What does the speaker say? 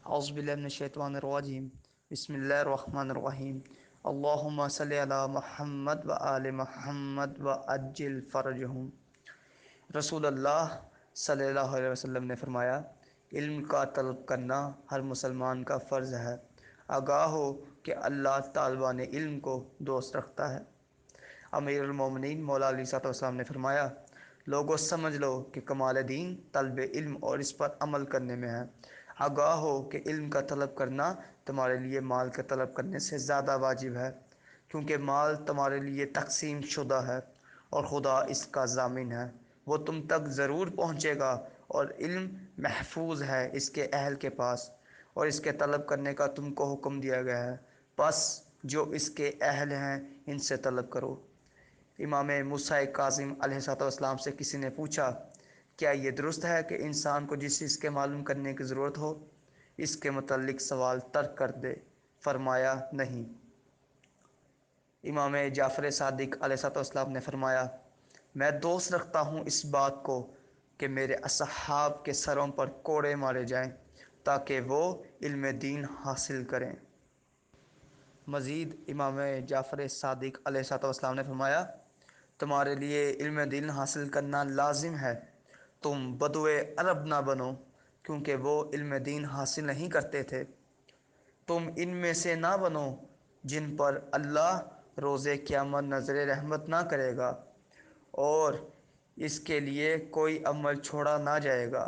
اعوذ باللہ من الشیطان الرجیم بسم اللہ الرحمن الرحیم اللہم صلی علی محمد و آل محمد و عجل فرجہم۔ رسول اللہ صلی اللہ علیہ وسلم نے فرمایا، علم کا طلب کرنا ہر مسلمان کا فرض ہے۔ آگاہ ہو کہ اللہ طالبان علم کو دوست رکھتا ہے۔ امیر المومنین مولا علی صاحب السلام نے فرمایا، لوگوں سمجھ لو کہ کمال دین طلب علم اور اس پر عمل کرنے میں ہے۔ آگاہ ہو کہ علم کا طلب کرنا تمہارے لیے مال کا طلب کرنے سے زیادہ واجب ہے، کیونکہ مال تمہارے لیے تقسیم شدہ ہے اور خدا اس کا ضامن ہے۔ وہ تم تک ضرور پہنچے گا اور علم محفوظ ہے اس کے اہل کے پاس، اور اس کے طلب کرنے کا تم کو حکم دیا گیا ہے، بس جو اس کے اہل ہیں ان سے طلب کرو۔ امام موسیٰ کاظم علیہ السلام سے کسی نے پوچھا، کیا یہ درست ہے کہ انسان کو جس چیز کے معلوم کرنے کی ضرورت ہو اس کے متعلق سوال ترک کر دے؟ فرمایا، نہیں۔ امام جعفر صادق علیہ السلام نے فرمایا، میں دوست رکھتا ہوں اس بات کو کہ میرے اصحاب کے سروں پر کوڑے مارے جائیں تاکہ وہ علم دین حاصل کریں۔ مزید امام جعفر صادق علیہ السلام نے فرمایا، تمہارے لیے علم دین حاصل کرنا لازم ہے۔ تم بدوے عرب نہ بنو، کیونکہ وہ علم دین حاصل نہیں کرتے تھے۔ تم ان میں سے نہ بنو جن پر اللہ روز قیامت نظر رحمت نہ کرے گا اور اس کے لیے کوئی عمل چھوڑا نہ جائے گا۔